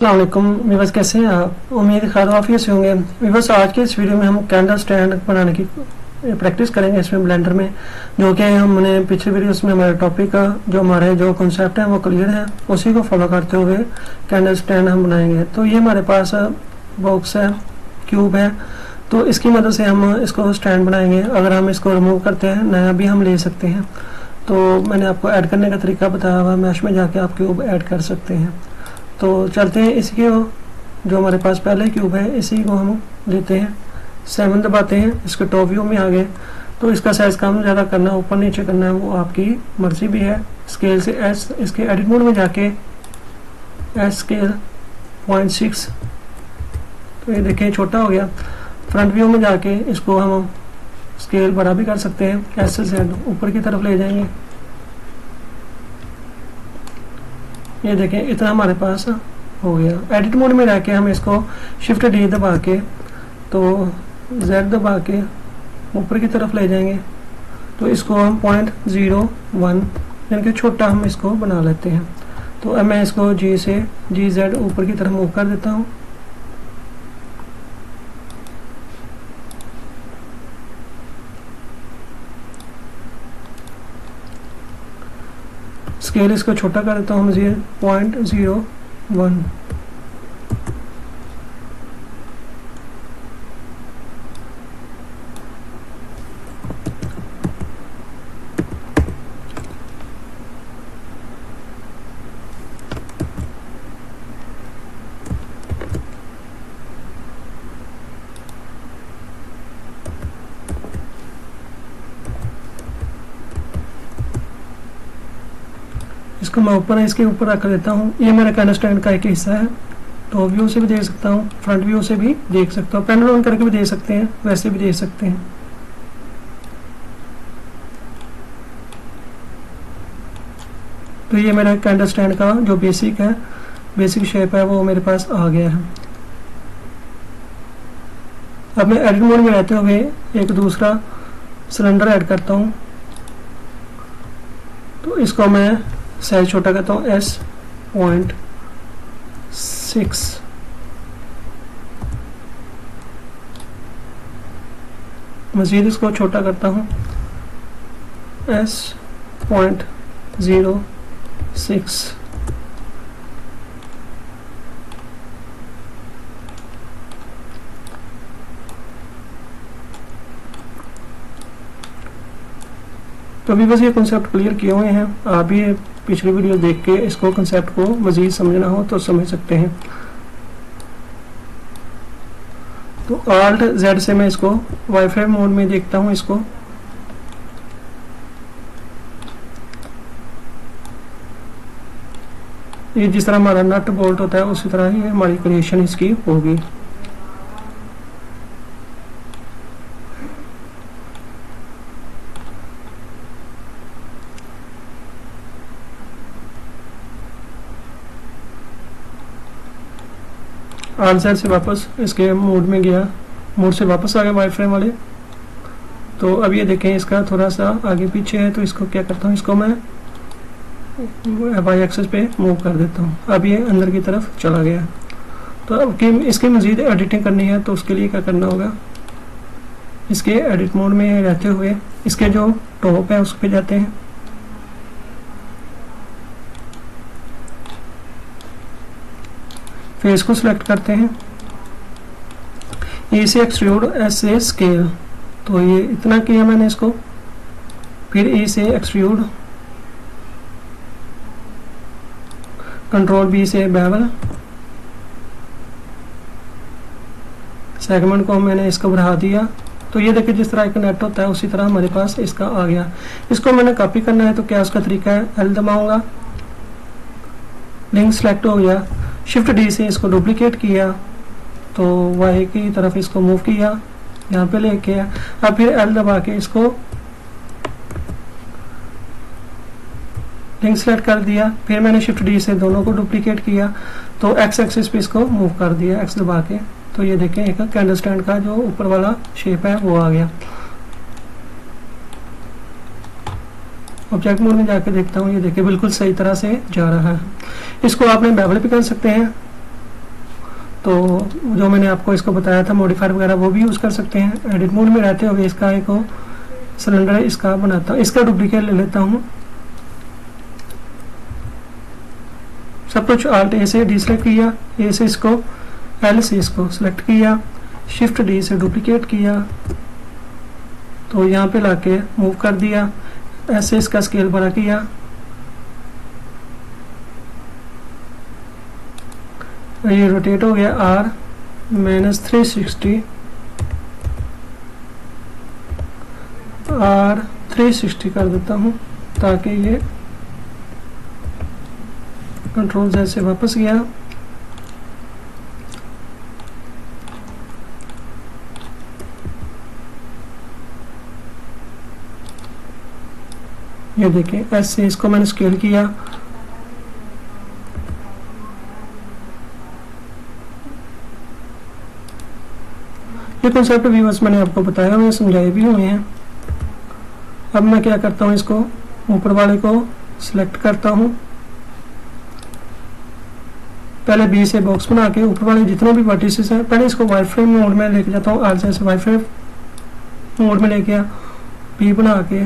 अस्सलामुअलैकुम वीवर्स, कैसे हैं आप? उम्मीद खैर आफियत से होंगे। वीवर्स, आज के इस वीडियो में हम कैंडल स्टैंड बनाने की प्रैक्टिस करेंगे इसमें ब्लेंडर में, जो कि हमने पिछले वीडियोस में हमारे टॉपिक का जो हमारे जो कॉन्सेप्ट है वो क्लियर है, उसी को फॉलो करते हुए कैंडल स्टैंड हम बनाएंगे। तो ये हमारे पास बॉक्स है, क्यूब है, तो इसकी मदद से हम इसको स्टैंड बनाएंगे। अगर हम इसको रिमूव करते हैं, नया भी हम ले सकते हैं। तो मैंने आपको ऐड करने का तरीका बताया हुआ, मैश में जाके आप क्यूब ऐड कर सकते हैं। तो चलते हैं, इसी को जो हमारे पास पहले क्यूब है इसी को हम लेते हैं, 7 दबाते हैं, इसके टॉप व्यू में आ गए। तो इसका साइज कम ज़्यादा करना, ऊपर नीचे करना है, वो आपकी मर्जी भी है। स्केल से एस, इसके एडिट मोड में जाके एस स्केल 0.6, तो ये देखें छोटा हो गया। फ्रंट व्यू में जाके इसको हम स्केल बड़ा भी कर सकते हैं, एस से जेड ऊपर की तरफ ले जाएंगे। ये देखें इतना हमारे पास हो गया। एडिट मोड में रह के हम इसको शिफ्ट डी दबा के तो जेड दबा के ऊपर की तरफ ले जाएंगे। तो इसको हम 0.01 यानी कि छोटा हम इसको बना लेते हैं। तो अब मैं इसको जी से जी जेड ऊपर की तरफ मूव कर देता हूँ। स्केल इसको छोटा कर देता हूँ 0.01। इसको मैं ऊपर इसके ऊपर रख देता हूँ। ये मेरा कैंडल स्टैंड का एक हिस्सा है। टॉप व्यू से भी देख सकता हूँ, फ्रंट व्यू से भी देख सकता हूँ, पैनल ऑन करके भी देख सकते हैं, वैसे भी देख सकते हैं। तो ये मेरा कैंडल स्टैंड का जो बेसिक है, बेसिक शेप है, वो मेरे पास आ गया है। अब मैं एडिट मोड में रहते हुए एक दूसरा सिलेंडर ऐड करता हूँ। तो इसको मैं साइज छोटा करता हूँ S.6। मजीद इसको छोटा करता हूँ S.06। तो अभी बस ये कॉन्सेप्ट क्लियर किए हुए हैं। आप भी पिछली वीडियो देख के इसको कॉन्सेप्ट को मजीद समझना हो तो समझ सकते हैं। तो Alt Z से मैं इसको वाईफाई मोड में देखता हूँ। इसको ये जिस तरह हमारा नट बोल्ट होता है उसी तरह ही हमारी क्रिएशन इसकी होगी। आंसर से वापस इसके मोड में गया, मोड से वापस आ गया वाईफाई वाले। तो अब ये देखें इसका थोड़ा सा आगे पीछे है, तो इसको क्या करता हूँ, इसको मैं वाई एक्सेस पे मूव कर देता हूँ। अब ये अंदर की तरफ चला गया। तो अब इसके मजीद एडिटिंग करनी है, तो उसके लिए क्या करना होगा, इसके एडिट मोड में रहते हुए इसके जो टॉप है उस पर जाते हैं। फेस को सिलेक्ट करते हैं, ए से एक्सट्रूड, एस से स्केल, तो ये इतना किया मैंने इसको। फिर ए से एक्सट्रूड, कंट्रोल बी से बेवल, सेगमेंट को मैंने इसको बढ़ा दिया। तो ये देखिए जिस तरह एक नेट होता है उसी तरह हमारे पास इसका आ गया। इसको मैंने कॉपी करना है, तो क्या उसका तरीका है, एल दबाऊंगा, लिंक सेलेक्ट हो गया। शिफ्ट डी से इसको डुप्लीकेट किया, तो वाई की तरफ इसको मूव किया, यहाँ पे लेके आया। अब फिर एल दबा के इसको लिंक सेलेक्ट कर दिया। फिर मैंने शिफ्ट डी से दोनों को डुप्लीकेट किया, तो एक्स एक्सिस पे इसको मूव कर दिया, एक्स दबा के। तो ये देखें एक कैंडल स्टैंड का जो ऊपर वाला शेप है वो आ गया। ऑब्जेक्ट मोड में जाके देखता हूँ, ये देखिए बिल्कुल सही तरह से जा रहा है। इसको आपने बेवल भी कर सकते हैं, तो जो मैंने आपको इसको बताया था मॉडिफायर वगैरह वो भी यूज़ कर सकते हैं। एडिट मोड में रहते हुए इसका एक सिलेंडर इसका बनाता हूँ, इसका डुप्लीकेट ले लेता हूँ। सब कुछ Alt A से डीसेलेक्ट किया, A से इसको, L से इसको सिलेक्ट किया, Shift D से डुप्लीकेट किया, तो यहाँ पे लाके मूव कर दिया, ऐसे इसका स्केल बड़ा किया, ये रोटेट हो गया R-360, R360 कर देता हूँ ताकि ये कंट्रोल Z से वापस गया। ये देखिए ऐसे इसको मैंने स्केल किया, ये कॉन्सेप्ट व्यूअर्स मैंने आपको बताया हुए, समझाए भी हुए हैं। अब मैं क्या करता हूँ, इसको ऊपर वाले को सिलेक्ट करता हूँ, पहले बी से बॉक्स बना के ऊपर वाले जितने भी वर्टिसेस हैं पहले इसको वाईफ्रेम मोड में लेके जाता हूँ। आर से वाईफ्रेम मोड में लेके बी बना के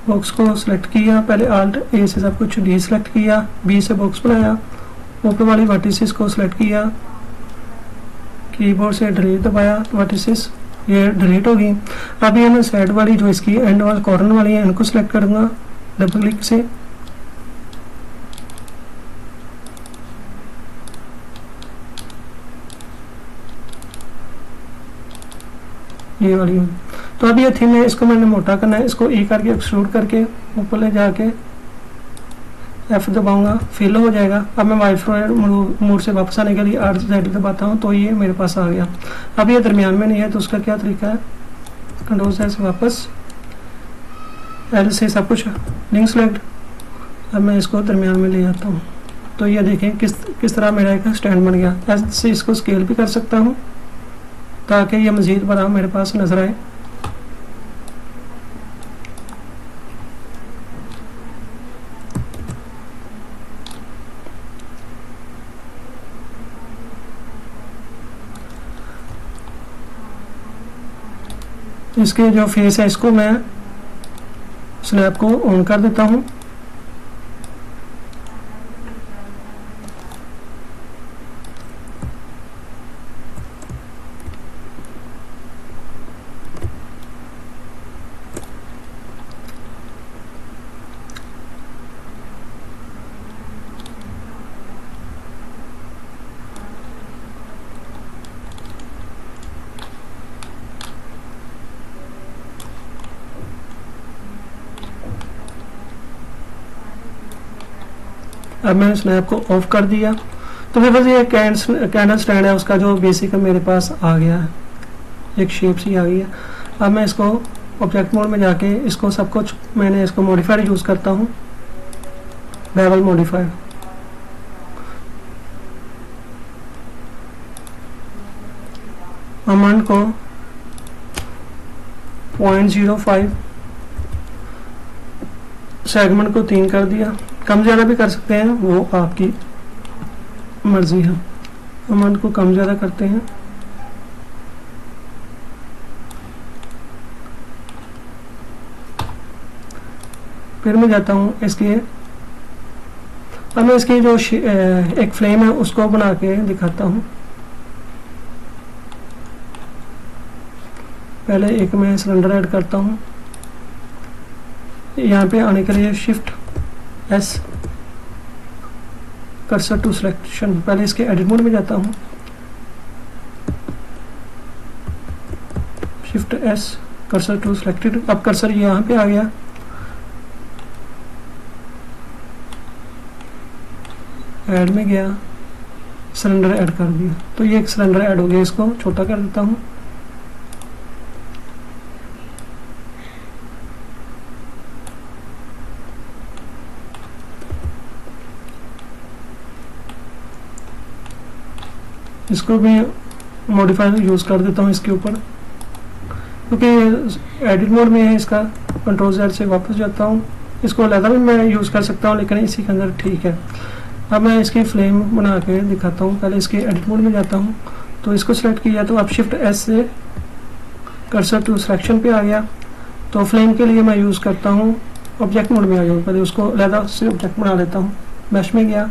बॉक्स को सिलेक्ट किया, पहले Alt A से सब कुछ डी सिलेक्ट किया, बी से बॉक्स बनाया, ऊपर वाली वर्टिसेस को सिलेक्ट किया, कीबोर्ड से डिलीट दबाया, वर्टिसेस ये डिलीट हो गई। अब ये मैं साइड वाली जो इसकी एंड वाली कॉर्नर वाली है इनको सिलेक्ट करूंगा डबल क्लिक से, ये वाली है। तो अब ये थीम है, इसको मैंने मोटा करना है, इसको E करके एक्सट्रूड करके ऊपर ले जाके F दबाऊंगा, फिल हो जाएगा। अब मैं वाईफ्रेम मोड से वापस आने के लिए RZ दबाता हूँ तो ये मेरे पास आ गया। अब ये दरमियान में नहीं है तो उसका क्या तरीका है, कंट्रोल से वापस L से सब कुछ लिंक सेलेक्ट, अब मैं इसको दरमियान में ले जाता हूँ। तो ये देखें किस तरह मेरा एक स्टैंड बन गया। ऐसे इसको स्केल भी कर सकता हूँ ताकि ये मज़ीद बड़ा मेरे पास नजर आए। इसके जो फेस है इसको मैं स्नैप को ऑन कर देता हूँ। अब मैंने स्नैप को ऑफ कर दिया तो फिर बस ये कैंडल स्टैंड है उसका जो बेसिक मेरे पास आ गया है, एक शेप सी आ गई है। अब मैं इसको ऑब्जेक्ट मोड में जाके इसको सब कुछ मैंने इसको मॉडिफायर यूज़ करता हूँ, बेवल मॉडिफायर। अमाउंट को 0.05, सेगमेंट को 3 कर दिया, कम ज़्यादा भी कर सकते हैं वो आपकी मर्जी है। अमाउंट को कम ज़्यादा करते हैं, फिर मैं जाता हूँ इसके, अब मैं इसकी जो एक फ्लेम है उसको बना के दिखाता हूँ। पहले एक मैं सिलेंडर ऐड करता हूँ, यहाँ पे आने के लिए shift S cursor to selection, पहले इसके एडिट मोड में जाता हूँ, shift S cursor to selected. अब कर्सर यहाँ पे आ गया, ऐड में गया, सिलेंडर ऐड कर दिया, तो ये एक सिलेंडर ऐड हो गया। इसको छोटा कर देता हूँ, इसको भी मॉडिफायर यूज़ कर देता हूँ इसके ऊपर, क्योंकि एडिट मोड में है इसका। कंट्रोल Z से वापस जाता हूँ, इसको अलग भी मैं यूज़ कर सकता हूँ लेकिन इसी के अंदर ठीक है। अब मैं इसकी फ्लेम बना के दिखाता हूँ। पहले इसके एडिट मोड में जाता हूँ, तो इसको सिलेक्ट किया तो अब शिफ्ट एस से कर्सर टू सिलेक्शन पे आ गया। तो फ्लेम के लिए मैं यूज़ करता हूँ ऑब्जेक्ट मोड में आ जाऊँ, पहले उसको अलग से ऑब्जेक्ट बना लेता हूँ। मैश में गया,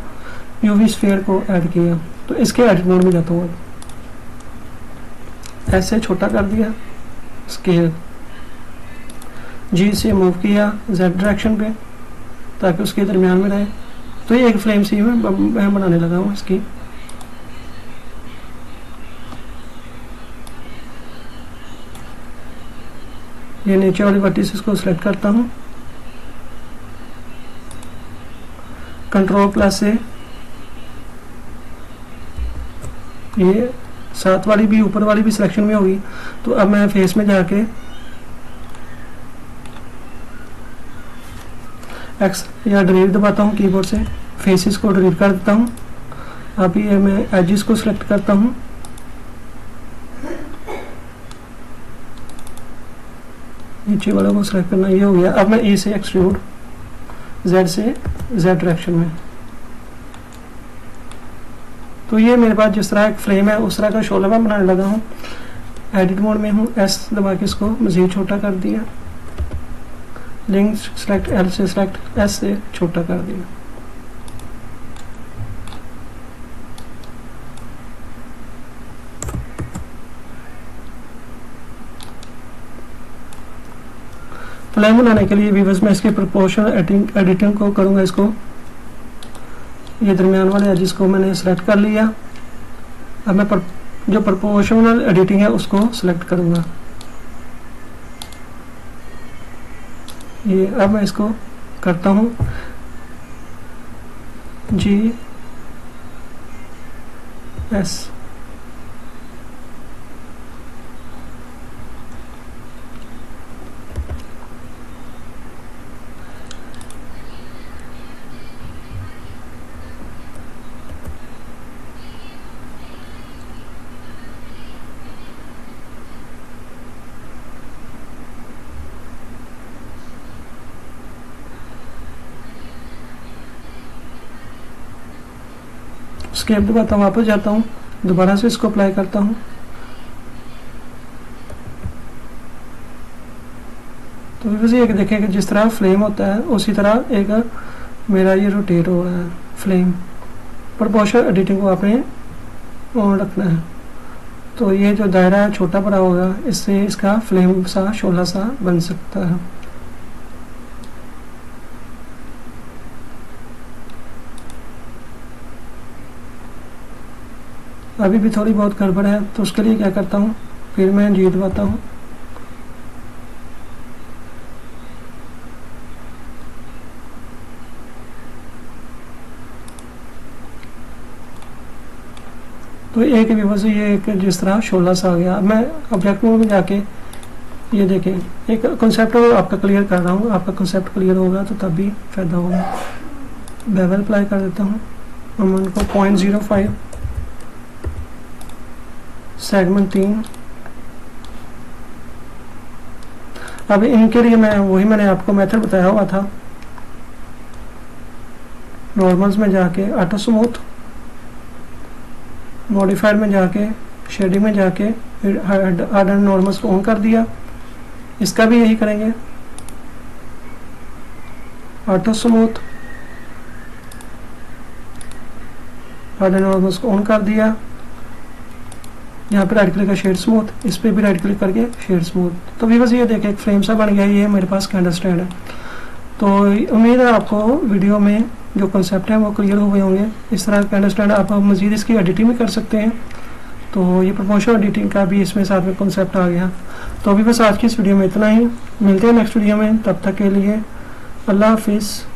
यूवी स्फीयर को ऐड किया, तो इसके एडिट मोड में जाता हूँ। अब ऐसे छोटा कर दिया, स्केल जी से मूव किया जेड डायरेक्शन पे ताकि उसके दरमियान में रहे। तो ये एक फ्लेम सी मैं बनाने लगा हूँ इसकी। ये नीचे वाली वर्टिसेस को सिलेक्ट करता हूँ, कंट्रोल प्लस से ये साथ वाली भी ऊपर वाली भी सिलेक्शन में होगी। तो अब मैं फेस में जाके एक्स या डिलीट दबाता हूँ कीबोर्ड से, फेसेस को डिलीट कर देता हूँ। अब ये मैं एजेस को सिलेक्ट करता हूँ, नीचे वाला को सिलेक्ट करना, ये हो गया। अब मैं ए से एक्सट्रूड, जेड से जेड डायरेक्शन में। तो ये मेरे पास जिस तरह एक फ्लेम है उस तरह का शोला मैं बनाने लगा हूँ। एडिट मोड में हूँ, एस दबा के इसको मज़ीद छोटा कर दिया, लिंक सेलेक्ट एल से सेलेक्ट एस से छोटा कर दिया। फ्लेम बनाने के लिए व्यूअर्स मैं इसके प्रोपोर्शनल एडिटिंग को करूँगा। इसको ये दरमियान वाले एजेस को मैंने सेलेक्ट कर लिया। अब मैं जो प्रोपोर्शनल एडिटिंग है उसको सेलेक्ट करूँगा। ये अब मैं इसको करता हूँ जी एस। स्केप दबाता हूँ, वापस जाता हूँ, दोबारा से इसको अप्लाई करता हूँ। तो बस ये देखें कि जिस तरह फ्लेम होता है उसी तरह एक मेरा ये रोटेट हो रहा है फ्लेम। प्रोपोर्शनल एडिटिंग को आपने ऑन रखना है। तो ये जो दायरा है छोटा बड़ा होगा, इससे इसका फ्लेम सा शोला सा बन सकता है। अभी भी थोड़ी बहुत गड़बड़ है, तो उसके लिए क्या करता हूँ, फिर मैं जी दबाता हूँ। तो एक व्यूअर्स ये एक जिस तरह शोला सा आ गया। अब मैं ऑब्जेक्ट मोड में जाके ये देखें, एक कॉन्सेप्ट आपका क्लियर कर रहा हूँ। आपका कॉन्सेप्ट क्लियर होगा तो तब भी फायदा होगा। बेवल अप्लाई कर देता हूँ, अमाउंट को 0.05, सेगमेंट 3। अब इनके लिए मैं वही मैंने आपको मेथड बताया हुआ था, नॉर्मल्स में जाके ऑटो स्मूथ, मॉडिफायर में जाके शेडिंग में जाके हार्ड एंड नॉर्मल्स को ऑन कर दिया। इसका भी यही करेंगे, auto smooth, hard and normals को ऑन कर दिया। यहाँ पे राइट क्लिक का शेड स्मूथ, इस पर भी राइट क्लिक करके शेड स्मूथ। तो भी बस ये देखें एक फ्रेम सा बन गया। ये मेरे पास कैंडल स्टैंड है। तो उम्मीद है आपको वीडियो में जो कॉन्सेप्ट है वो क्लियर हो गए होंगे। इस तरह कैंडल स्टैंड आप मज़ीद इसकी एडिटिंग भी कर सकते हैं। तो ये प्रोमोशनल एडिटिंग का भी इसमें साथ में कॉन्सेप्ट आ गया। तो अभी बस आज की इस वीडियो में इतना ही, मिलते हैं नेक्स्ट वीडियो में। तब तक के लिए अल्लाह हाफिज़।